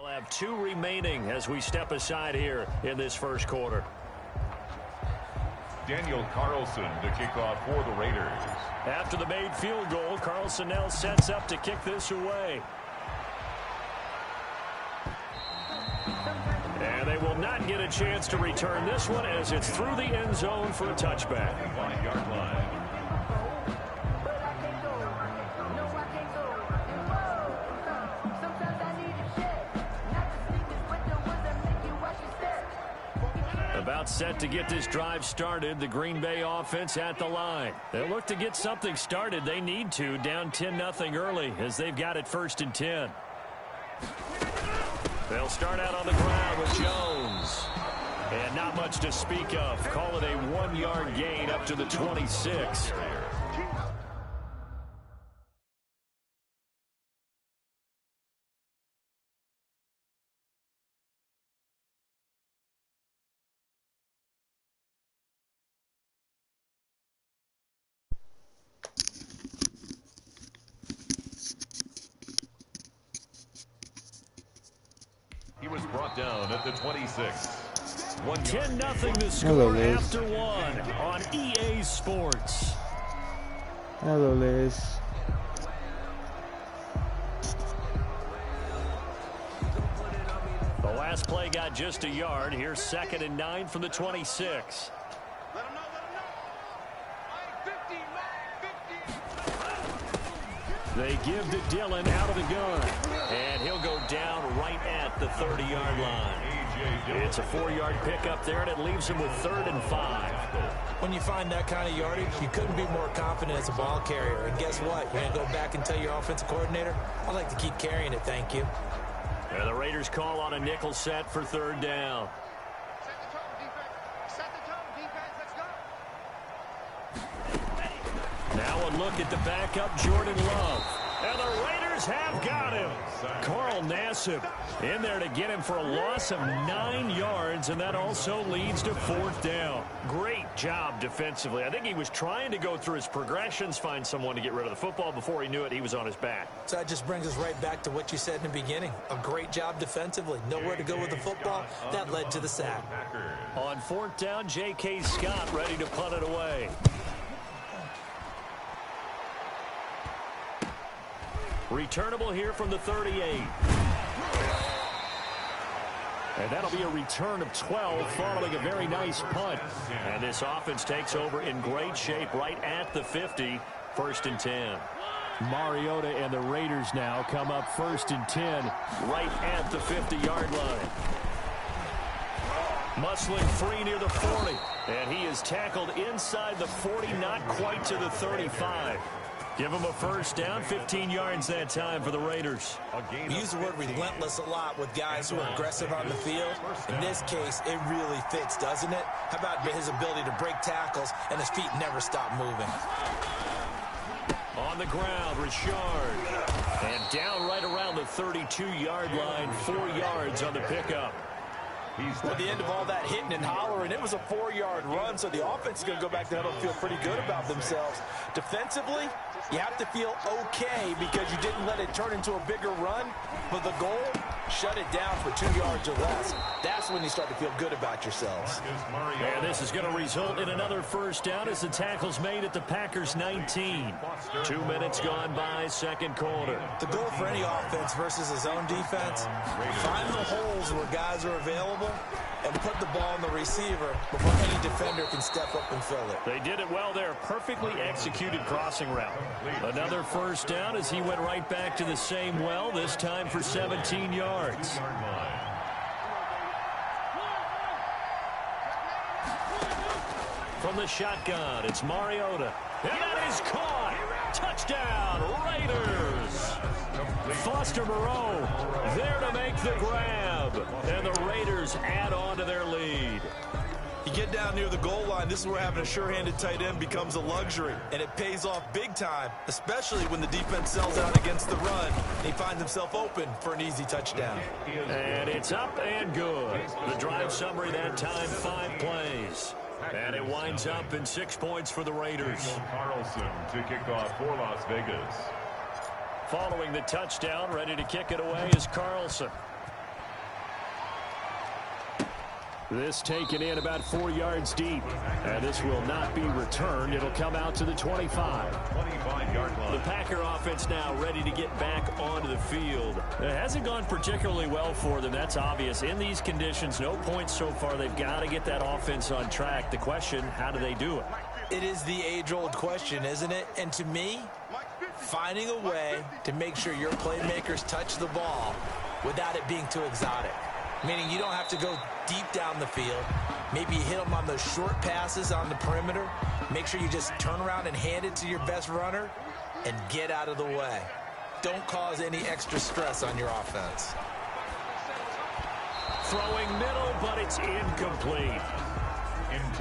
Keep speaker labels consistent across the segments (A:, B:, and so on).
A: We'll have 2 remaining as we step aside here in this first quarter.
B: Daniel Carlson to kick off for the Raiders.
A: After the made field goal, Carlson now sets up to kick this away. And they will not get a chance to return this one as it's through the end zone for a touchback.
B: 1-yard line.
A: About set to get this drive started. The Green Bay offense at the line. They'll look to get something started. They need to, down 10-0 early as they've got it 1st and 10. They'll start out on the ground with Jones. And not much to speak of. Call it a 1-yard gain up to the 26.
B: He was brought down at the 26.
A: 10-0 the score after 1 on EA Sports.
C: Hello, Liz.
A: The last play got just a yard. Here's 2nd and 9 from the 26. They give to Dillon out of the gun. And he'll go down right at the 30-yard line. It's a 4-yard pickup there, and it leaves him with 3rd and 5.
D: When you find that kind of yardage, you couldn't be more confident as a ball carrier. And guess what? You're going to go back and tell your offensive coordinator, I'd like to keep carrying it, thank you.
A: And the Raiders call on a nickel set for 3rd down. Now a look at the backup, Jordan Love. And the Raiders have got him. Carl Nassib in there to get him for a loss of 9 yards, and that also leads to 4th down. Great job defensively. I think he was trying to go through his progressions, find someone to get rid of the football. Before he knew it, he was on his back.
D: So that just brings us right back to what you said in the beginning. A great job defensively. Nowhere to go with the football. That led to the sack.
A: On 4th down, J.K. Scott ready to punt it away. Returnable here from the 38. And that'll be a return of 12 following a very nice punt. And this offense takes over in great shape right at the 50, 1st and 10. Mariota and the Raiders now come up 1st and 10 right at the 50-yard line. Musling free near the 40. And he is tackled inside the 40, not quite to the 35. Give him a 1st down, 15 yards that time for the Raiders.
D: We use the word relentless a lot with guys who are aggressive on the field. In this case, it really fits, doesn't it? How about his ability to break tackles and his feet never stop moving?
A: On the ground, Richard. And down right around the 32-yard line, 4 yards on the pickup.
E: At the end of all that hitting and hollering, it was a 4-yard run, so the offense is going to go back to huddle and feel pretty good about themselves. Defensively, you have to feel okay because you didn't let it turn into a bigger run, but the goal, shut it down for 2 yards or less. That's when you start to feel good about yourselves.
A: And this is going to result in another 1st down as the tackle's made at the Packers' 19. 2 minutes gone by, 2nd quarter.
D: The goal for any offense versus his own defense, find the holes where guys are available and put the ball on the receiver before any defender can step up and fill it.
A: They did it well there. Perfectly executed crossing route. Another 1st down as he went right back to the same well, this time for 17 yards. From the shotgun, it's Mariota. And that is caught. Touchdown, Raiders. Foster Moreau there to make the grab. And the Raiders add on to their lead.
E: You get down near the goal line, this is where having a sure-handed tight end becomes a luxury, and it pays off big time, especially when the defense sells out against the run, and he finds himself open for an easy touchdown.
A: And it's up and good. The drive summary that time, 5 plays. And it winds up in 6 points for the Raiders.
B: Carlson to kick off for Las Vegas.
A: Following the touchdown, ready to kick it away is Carlson. This taken in about 4 yards deep. And this will not be returned. It'll come out to the 25.
B: 25-yard line.
A: The Packer offense now ready to get back onto the field. It hasn't gone particularly well for them. That's obvious. In these conditions, no points so far. They've got to get that offense on track. The question, how do they do it?
D: It is the age-old question, isn't it? And to me, finding a way to make sure your playmakers touch the ball without it being too exotic. Meaning you don't have to go deep down the field. Maybe you hit them on those short passes on the perimeter. Make sure you just turn around and hand it to your best runner and get out of the way. Don't cause any extra stress on your offense.
A: Throwing middle, but it's incomplete.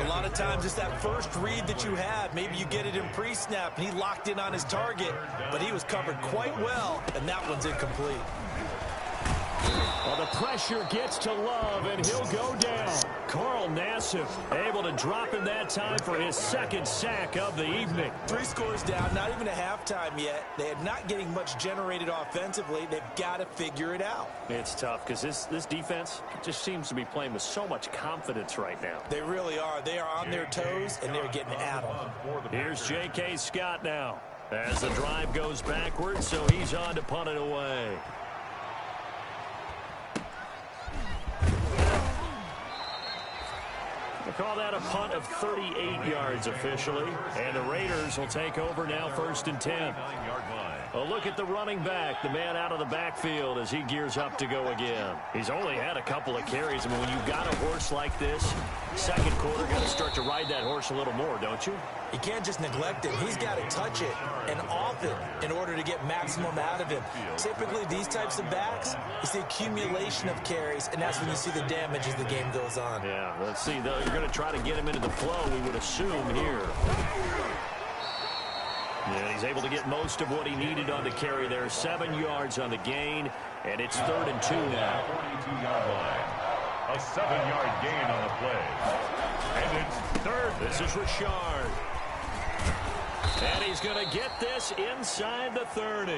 D: A lot of times it's that first read that you have. Maybe you get it in pre-snap and he locked in on his target, but he was covered quite well, and that one's incomplete.
A: Well, the pressure gets to Love, and he'll go down. Carl Nassib able to drop him that time for his second sack of the evening.
D: 3 scores down, not even a halftime yet. They are not getting much generated offensively. They've got to figure it out.
A: It's tough because this defense just seems to be playing with so much confidence right now.
D: They really are. They are on their toes, and they're getting at them.
A: Here's J.K. Scott now as the drive goes backwards, so he's on to punt it away. They call that a punt of 38 yards officially. And the Raiders will take over now, 1st and 10. A look at the running back, the man out of the backfield as he gears up to go again. He's only had a couple of carries. I mean, when you've got a horse like this, second quarter, got to start to ride that horse a little more, don't you?
D: You can't just neglect him. He's got to touch it and off it in order to get maximum out of him. Typically, these types of backs, it's the accumulation of carries, and that's when you see the damage as the game goes on.
A: Yeah, let's see. Though, you're going to try to get him into the flow, we would assume here. Yeah, he's able to get most of what he needed on the carry there. 7 yards on the gain, and it's 3rd and 2 now.
B: 42-yard line. A 7-yard gain on the play. And it's 3rd.
A: This is Richard. And he's going to get this inside the 30.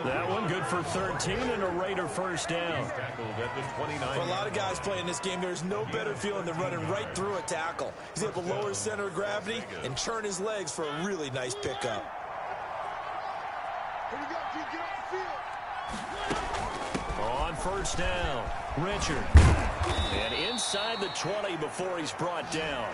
A: That one good for 13 and a Raider first down.
D: For a lot of guys playing this game, there's no better feeling than running right through a tackle. He's able to lower his center of gravity and turn his legs for a really nice pickup.
A: On first down, Richard. And inside the 20 before he's brought down.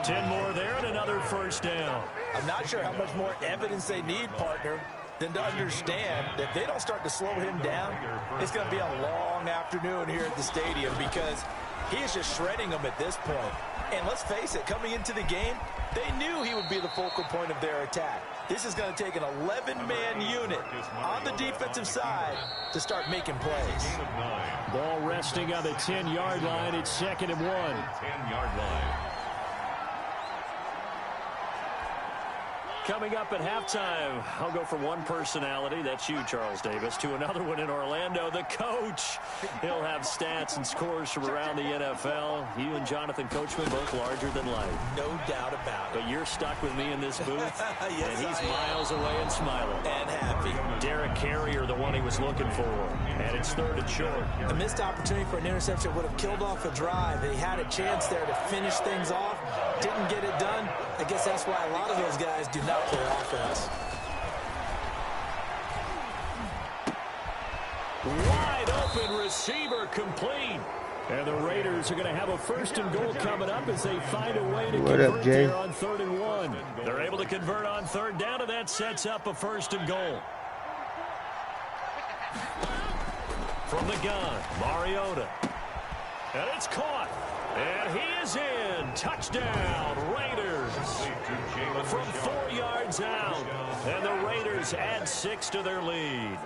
A: 10 more there and another first down.
D: I'm not sure how much more evidence they need, partner, than to understand that if they don't start to slow him down, it's going to be a long afternoon here at the stadium because he is just shredding them at this point. And let's face it, coming into the game, they knew he would be the focal point of their attack. This is going to take an 11-man unit on the defensive side to start making plays.
A: Ball resting on the 10-yard line. It's 2nd and 1.
B: 10-yard line.
A: Coming up at halftime, I'll go from one personality, that's you, Charles Davis, to another one in Orlando, the coach. He'll have stats and scores from around the NFL. You and Jonathan Coachman both larger than life.
D: No doubt about it.
A: But you're stuck with me in this booth,
D: Yes,
A: and he's
D: I am.
A: miles away and smiling.
D: And happy.
A: Derek Carrier, the one he was looking for, and it's 3rd and short.
D: A missed opportunity for an interception would have killed off a drive. He had a chance there to finish things off. Didn't get it done. I guess that's why a lot of those guys do not play offense.
A: Wide open receiver complete. And the Raiders are going to have a 1st and goal coming up as they find a way to convert there on 3rd and 1. They're able to convert on 3rd down, and that sets up a 1st and goal. From the gun, Mariota. And it's caught. And he is in. Touchdown, Raiders. From 4 yards out. And the Raiders add 6 to their lead.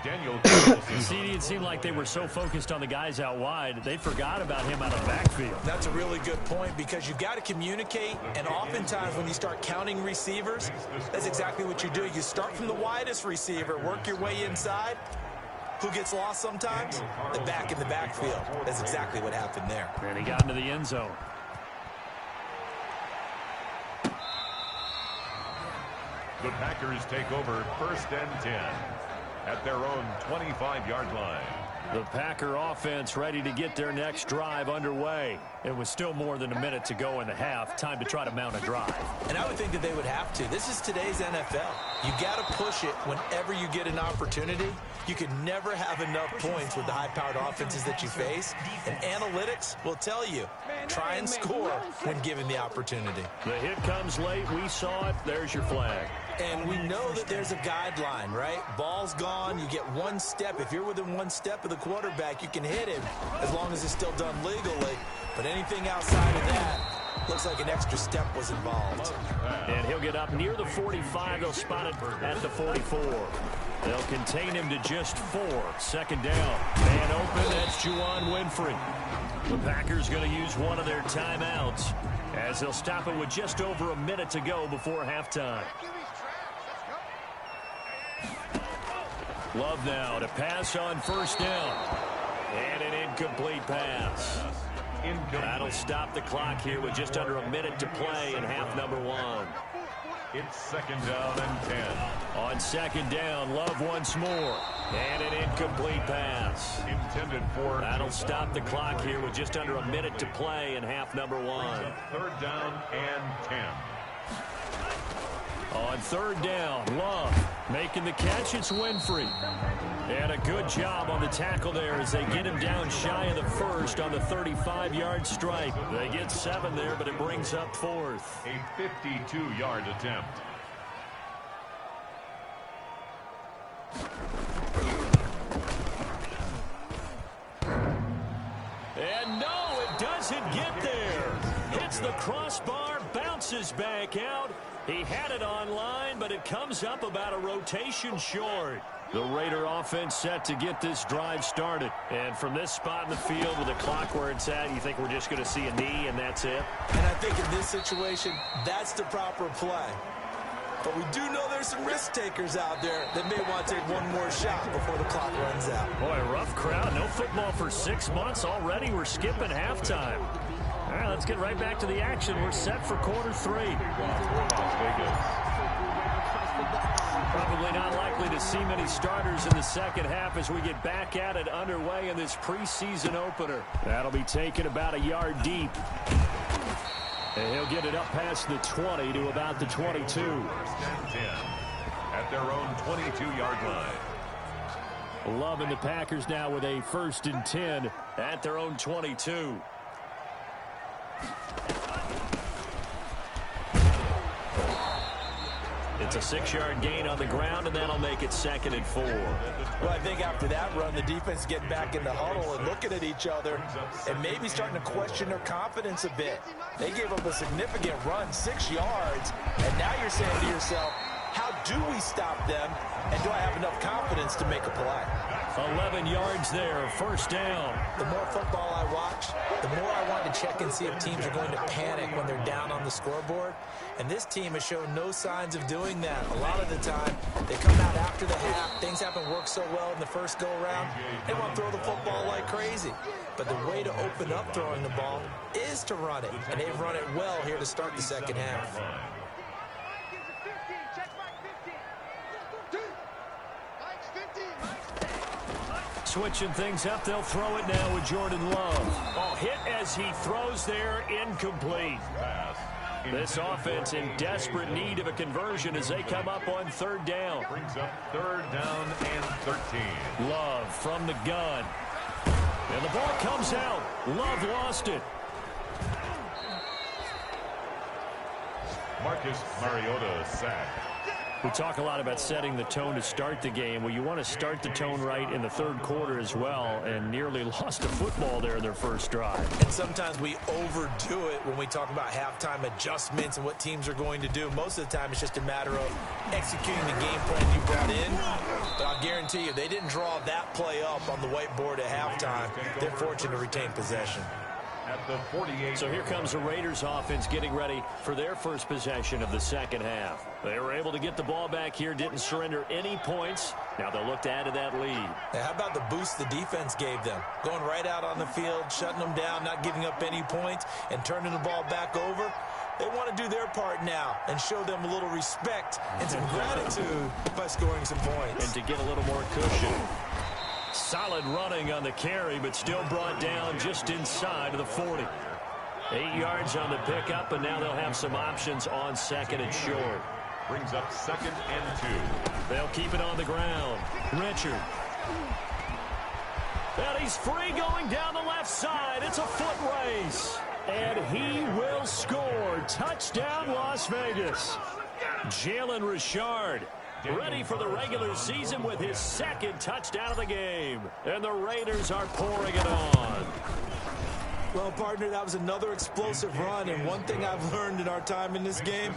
B: Daniel
A: It seemed like they were so focused on the guys out wide, they forgot about him out of the backfield.
D: That's a really good point because you've got to communicate, and oftentimes when you start counting receivers, that's exactly what you do. You start from the widest receiver, work your way inside. Who gets lost sometimes? The back in the backfield. That's exactly what happened there.
A: And he got into the end zone.
B: The Packers take over 1st and 10 at their own 25-yard line.
A: The Packer offense ready to get their next drive underway. It was still more than a minute to go in the half. Time to try to mount a drive.
D: And I would think that they would have to. This is today's NFL. You got to push it whenever you get an opportunity. You can never have enough points with the high-powered offenses that you face. And analytics will tell you, try and score when given the opportunity.
A: The hit comes late. We saw it. There's your flag.
D: And we know that there's a guideline, right? Ball's gone. You get one step. If you're within one step of the quarterback, you can hit him as long as it's still done legally. But anything outside of that, looks like an extra step was involved.
A: And he'll get up near the 45. They'll spot it at the 44. They'll contain him to just 4. Second down. Man open. That's Juwan Winfrey. The Packers going to use one of their timeouts as they'll stop it with just over a minute to go before halftime. Love now to pass on first down. And an incomplete pass. That'll stop the clock here with just under a minute to play in half number 1.
B: It's second down and 10.
A: On second down, Love once more. And an incomplete pass.
B: Intended for...
A: That'll stop the clock here with just under a minute to play in half number 1.
B: Third down and 10.
A: On third down, Love making the catch. It's Winfrey. And a good job on the tackle there as they get him down shy of the first on the 35-yard strike. They get 7 there, but it brings up 4th.
B: A 52-yard attempt.
A: And no, it doesn't get there. Hits the crossbar, bounces back out. He had it on line, but it comes up about a rotation short. The Raider offense set to get this drive started. And from this spot in the field with the clock where it's at, you think we're just going to see a knee and that's it?
D: And I think in this situation, that's the proper play. But we do know there's some risk takers out there that may want to take one more shot before the clock runs out.
A: Boy, rough crowd. No football for 6 months already. We're skipping halftime. All right, let's get right back to the action. We're set for quarter 3.
B: Las Vegas.
A: Probably not likely to see many starters in the second half as we get back at it underway in this preseason opener. That'll be taken about a yard deep. And he'll get it up past the 20 to about the 22.
B: First and 10 at their own 22-yard line.
A: Love and the Packers now with a 1st and 10 at their own 22. It's a 6-yard gain on the ground, and that'll make it 2nd and 4.
D: Well, I think after that run, the defense getting back in the huddle and looking at each other and maybe starting to question their confidence a bit. They gave up a significant run, 6 yards, and now you're saying to yourself, how do we stop them, and do I have enough confidence to make a play?
A: 11 yards there, 1st down.
D: The more football I watch, the more I want to check and see if teams are going to panic when they're down on the scoreboard. And this team has shown no signs of doing that. A lot of the time, they come out after the half. Things haven't worked so well in the first go-around. They want to throw the football like crazy. But the way to open up throwing the ball is to run it. And they've run it well here to start the second half.
A: Switching things up, they'll throw it now with Jordan Love. Oh, hit as he throws there, incomplete. This offense in desperate need of a conversion as they come up on 3rd down.
B: Brings up 3rd down and 13.
A: Love from the gun. And the ball comes out. Love lost it.
B: Marcus Mariota sack.
A: We talk a lot about setting the tone to start the game. Well, you want to start the tone right in the 3rd quarter as well, and nearly lost a football there in their first drive.
D: And sometimes we overdo it when we talk about halftime adjustments and what teams are going to do. Most of the time, it's just a matter of executing the game plan you brought in. But I'll guarantee you, they didn't draw that play up on the whiteboard at halftime. They're fortunate to retain possession.
B: At the 48.
A: So here comes the Raiders offense getting ready for their first possession of the second half. They were able to get the ball back here, didn't surrender any points. Now they'll look to add to that lead.
D: Now, how about the boost the defense gave them? Going right out on the field, shutting them down, not giving up any points, and turning the ball back over. They want to do their part now and show them a little respect and some gratitude by scoring some points.
A: And to get a little more cushion. Solid running on the carry, but still brought down just inside of the 40. 8 yards on the pickup, and now they'll have some options on second and short.
B: Brings up 2nd and 2.
A: They'll keep it on the ground. Richard. And he's free going down the left side. It's a foot race. And he will score. Touchdown, Las Vegas. Jalen Richard ready for the regular season with his 2nd touchdown of the game. And the Raiders are pouring it on.
E: Well, partner, that was another explosive run, and one thing I've learned in our time in this game,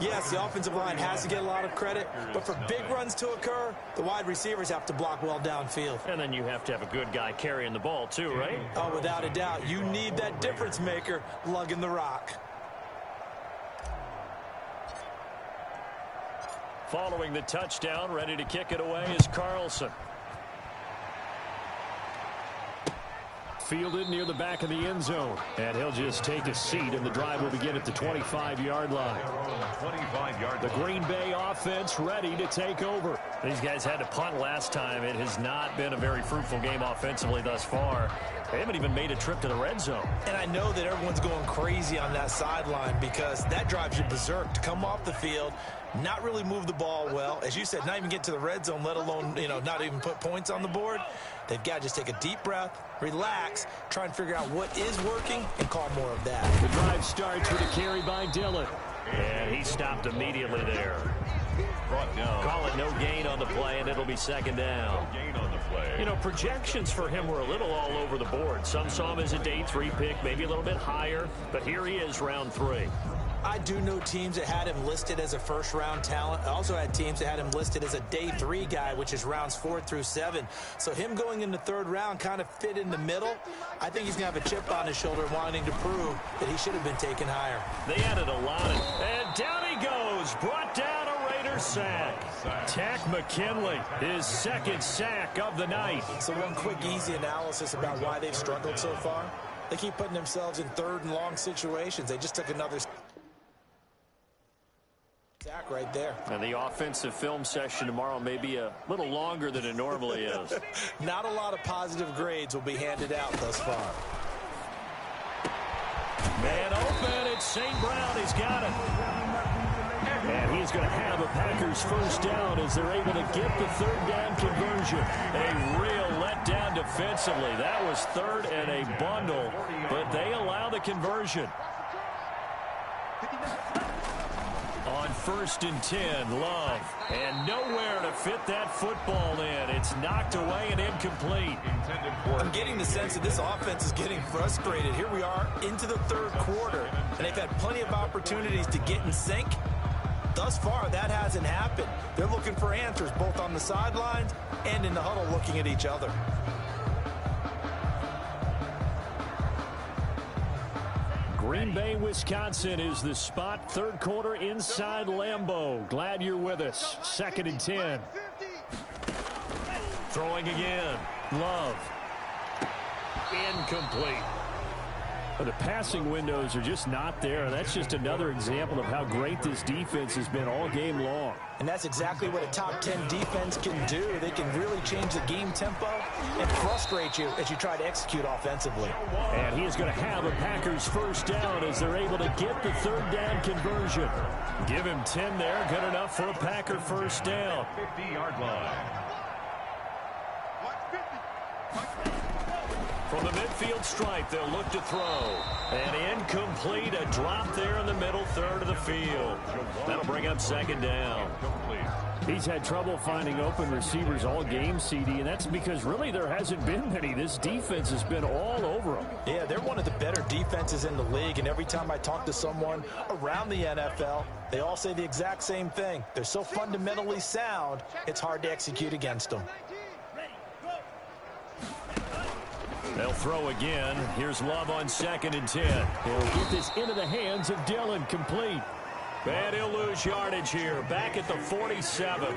E: yes, the offensive line has to get a lot of credit, but for big runs to occur, the wide receivers have to block well downfield.
A: And then you have to have a good guy carrying the ball too, right?
E: Oh, without a doubt. You need that difference maker lugging the rock.
A: Following the touchdown, ready to kick it away is Carlson. Fielded near the back of the end zone. And he'll just take a seat, and the drive will begin at the 25-yard line.
B: 25-yard
A: The Green Bay offense ready to take over. These guys had to punt last time. It has not been a very fruitful game offensively thus far. They haven't even made a trip to the red zone.
E: And I know that everyone's going crazy on that sideline because that drives you berserk to come off the field, not really move the ball well. As you said, not even get to the red zone, let alone, not even put points on the board. They've got to just take a deep breath, relax, try and figure out what is working, and call more of that.
A: The drive starts with a carry by Dillon. And he stopped immediately there.
B: brought down.
A: Call it no gain on the play, and it'll be 2nd down.
B: No gain on the play.
A: You know, projections for him were a little all over the board. Some saw him as a day 3 pick, maybe a little bit higher, but here he is, round 3.
E: I do know teams that had him listed as a first-round talent. I also had teams that had him listed as a day 3 guy, which is rounds 4 through 7. So him going in the 3rd round kind of fit in the middle. I think he's going to have a chip on his shoulder wanting to prove that he should have been taken higher.
A: They added a lot of... And down he goes. Brought down a Raider sack. Takk McKinley, his 2nd sack of the night.
E: So one quick, easy analysis about why they've struggled so far. They keep putting themselves in 3rd and long situations. They just took another sack right there.
A: And the offensive film session tomorrow may be a little longer than it normally is.
E: Not a lot of positive grades will be handed out thus far.
A: Man open, it's St. Brown. He's got it. And he's going to have a Packers first down as they're able to get the 3rd down conversion. A real letdown defensively. That was 3rd and a bundle, but they allow the conversion. On 1st and 10, Love, and nowhere to fit that football in. It's knocked away and incomplete.
E: I'm getting the sense that this offense is getting frustrated. Here we are into the 3rd quarter, and they've had plenty of opportunities to get in sync. Thus far, that hasn't happened. They're looking for answers both on the sidelines and in the huddle looking at each other.
A: Green Bay, Wisconsin is the spot. 3rd quarter inside Lambeau. Glad you're with us. 2nd and 10. Throwing again. Love. Incomplete. The passing windows are just not there. That's just another example of how great this defense has been all game long.
E: And that's exactly what a top 10 defense can do. They can really change the game tempo and frustrate you as you try to execute offensively.
A: And he is going to have a Packers first down as they're able to get the 3rd down conversion. Give him 10 there. Good enough for a Packer first down.
B: 50-yard line.
A: From the midfield stripe, they'll look to throw. And incomplete, a drop there in the middle 3rd of the field. That'll bring up 2nd down. He's had trouble finding open receivers all game, CD, and that's because really there hasn't been many. This defense has been all over them.
E: Yeah, they're one of the better defenses in the league, and every time I talk to someone around the NFL, they all say the exact same thing. They're so fundamentally sound, it's hard to execute against them.
A: They'll throw again. Here's Love on 2nd and 10. He'll get this into the hands of Dillon, complete. And he'll lose yardage here, back at the 47.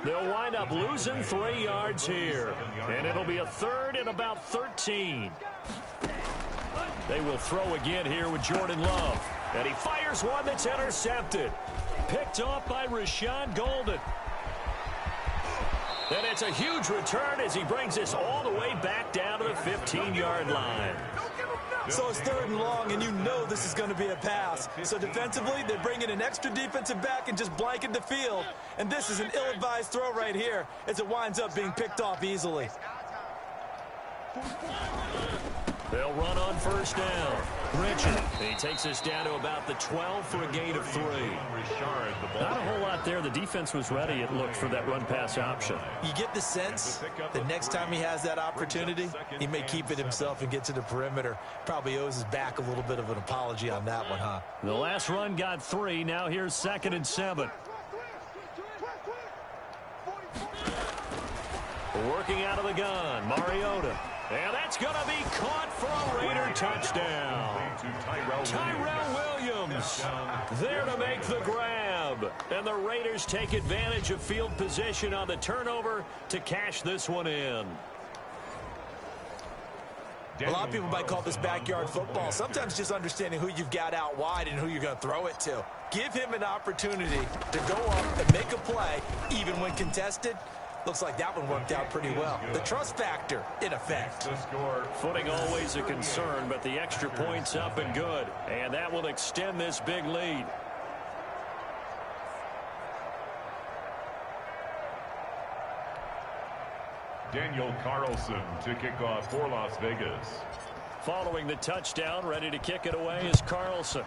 A: They'll wind up losing 3 yards here. And it'll be a 3rd and about 13. They will throw again here with Jordan Love. And he fires one that's intercepted. Picked off by Rashawn Golden. And it's a huge return as he brings us all the way back down to the 15-yard line.
E: So it's 3rd and long, and you know this is going to be a pass. So defensively, they bring in an extra defensive back and just blanket the field. And this is an ill-advised throw right here as it winds up being picked off easily.
A: They'll run on 1st down. Richard, he takes us down to about the 12 for a gain of 3. Not a whole lot there. The defense was ready, it looked, for that run-pass option.
E: You get the sense that next time he has that opportunity, he may keep it himself and get to the perimeter. Probably owes his back a little bit of an apology on that one, huh?
A: The last run got 3. Now here's 2nd and 7. Working out of the gun, Mariota. And that's going to be caught for a Raider touchdown. Tyrell Williams there to make the grab. And the Raiders take advantage of field position on the turnover to cash this one in.
E: A lot of people might call this backyard football. Sometimes just understanding who you've got out wide and who you're going to throw it to. Give him an opportunity to go up and make a play, even when contested. Looks like that one worked out pretty well. The trust factor, in effect.
A: Footing always a concern, but the extra point's up and good. And that will extend this big lead.
B: Daniel Carlson to kick off for Las Vegas.
A: Following the touchdown, ready to kick it away is Carlson.